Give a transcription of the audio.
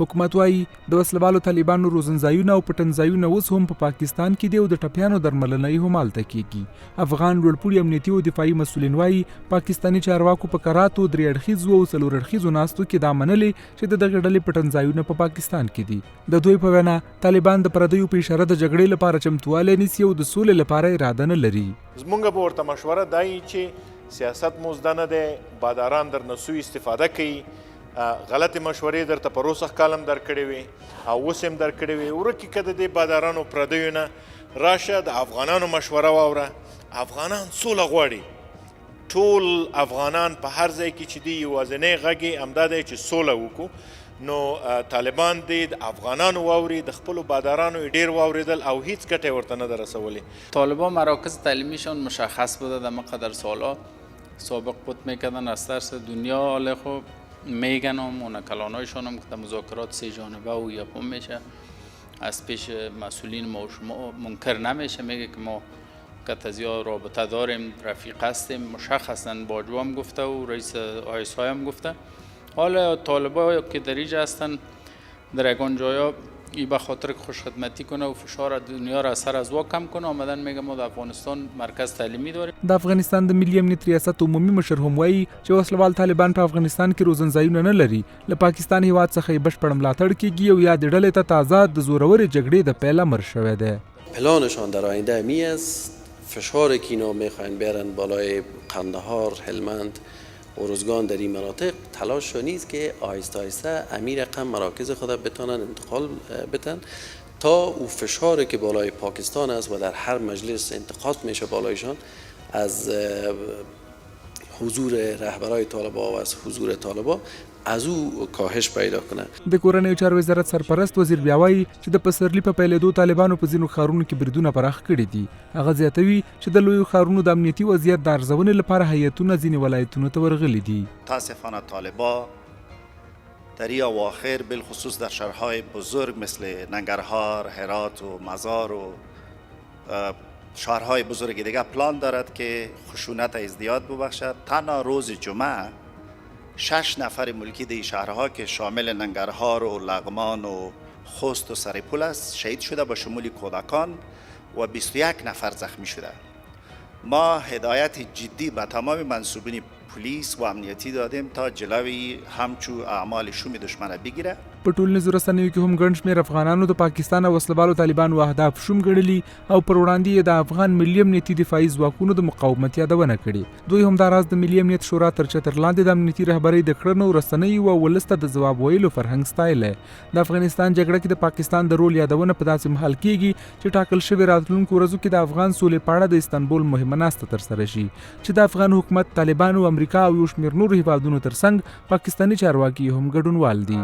حکومت وايي د وسلوالو طالبانو روزنځایونه او پټنځایونه اوس هم په پاکستان کې دي او د ټپیانو درملنه هم هلته کیږي. افغان لوړپوړي امنیتي او دفاعي مسؤلین وايي پاکستاني چارواکو په کراتو 3 اړخیزو او 4 اړخیزو ناستو کې دا منلې چې د دغه ډلې پټنځایونه په پاکستان کې دي. د دوی په وینا طالبان د پردیو په اشاره د جګړې لپاره چمتوالی نیسي او د سولې لپاره اراده نه لري. زمونږ به ورته مشوره دا وي چې سیاست مو زده نه دی، باداران درنه سوء استفاده کوي، غلطې مشورې درته په روسخ کالم درکړې وي او اوس هم درکړې وي. ورکې که د دې بادارانو پردیو نه راشه د افغانانو مشوره واوره. افغانان سوله غواړي، ټول افغانان په هر ځای کې چې دی یوازینی غږ یې همدا دی چې سوله وکړو. نو طالبان دې د افغانانو واوري، د خپلو بادارانو یې ډېر واورېدل او هیڅ ګټه یې ورته نه ده رسولې. طالبان مراکز تعلیمیشون مشخص بوده در مقدر سالا سابق بود میکردن از ترس دنیا، حالا خب میگن هم اون کلانایشان هم که در مذاکرات 3 جانبه و یکم میشه از پیش مسئولین ما و شما منکر نمیشه، میگه که ما کتازیا رابطه داریم، رفیق هستیم. مشخصا باجو هم گفته و رئیس آیسای هم گفته. حالا طالبا که در اینجا هستن در یکان جایا ای به خاطر که خوشخدمتی کنه و فشار دنیا را سر از وا کم کنه آمدن میگه ما در افغانستان مرکز تعلیمی داریم. د افغانستان د ملي امنیت ریاست عمومي مشر هم وایي چې وسلوال طالبان په افغانستان کې روزنځایونه نه لري، له پاکستان هیواد څخه یې بشپړ ملاتړ کیږي او یا د ډلې ته تازه د زورورې جګړې د پیل امر شوی دی. پلانشان در آینده می است فشاری که اینا میخواین بیارن بالای قندهار، هلمند و روزگان در این مناطق تلاش نیست که آهسته آهسته امیر رقم مراکز خود بتونن انتقال بدن تا او فشاری که بالای پاکستان است و در هر مجلس انتقاد میشه بالایشان از حضور رهبرای طالبان و از حضور طالبان از او کاهش پیدا کنه. د کورنیو چارو وزارت سرپرست وزیر بیا وایي چې د پسرلي په پیلېدو طالبانو په ځینو ښارونو کې بریدونه پراخ کړي دي. هغه زیاتوي چې د لویو ښارونو د امنیتي وضعیت د ارزونې لپاره هیئتونه ځینې ولایتونو ته ورغلي دي. متاسفانه طالبان در این اواخر بالخصوص در شهرهای بزرگ مثل ننگرهار، هرات و مزار و شهرهای بزرگ دیگه پلان دارد که خشونت ازدیاد ببخشد. تنها روز جمعه 6 نفر ملکی دی شهرها که شامل ننگرهار و لغمان و خوست و سرپول است شهید شده با شمول کودکان و 21 نفر زخمی شده. ما هدایت جدی به تمام منصوبین پلیس و امنیتی دادیم تا جلوی همچو اعمال شوم دشمن بگیره. په ټولنیزو رسنیو کې هم ګڼ شمېر افغانانو د پاکستان او وسلوالو طالبانو اهداف شوم ګڼلي او پر وړاندې یې د افغان ملي امنیتي دفاعي ځواکونو د مقاومت یادونه کړې. دوی همداراز د ملي امنیت شورا تر چتر لاندې د امنیتي رهبرۍ د کړنو رسنیو او ولس ته د ځواب ویلو فرهنګ ستایلی. د افغانستان جګړه کې د پاکستان د رول یادونه په داسې مهال کیږي چې ټاکل شوې راتلونکو ورځو کې د افغان سولې په اړه د استانبول مهمه ناسته ترسره شي چې د افغان حکومت، طالبانو، امریکا او یو شمېر نورو هیوادونو ترڅنګ پاکستاني چارواکي هم ګډونوال دي.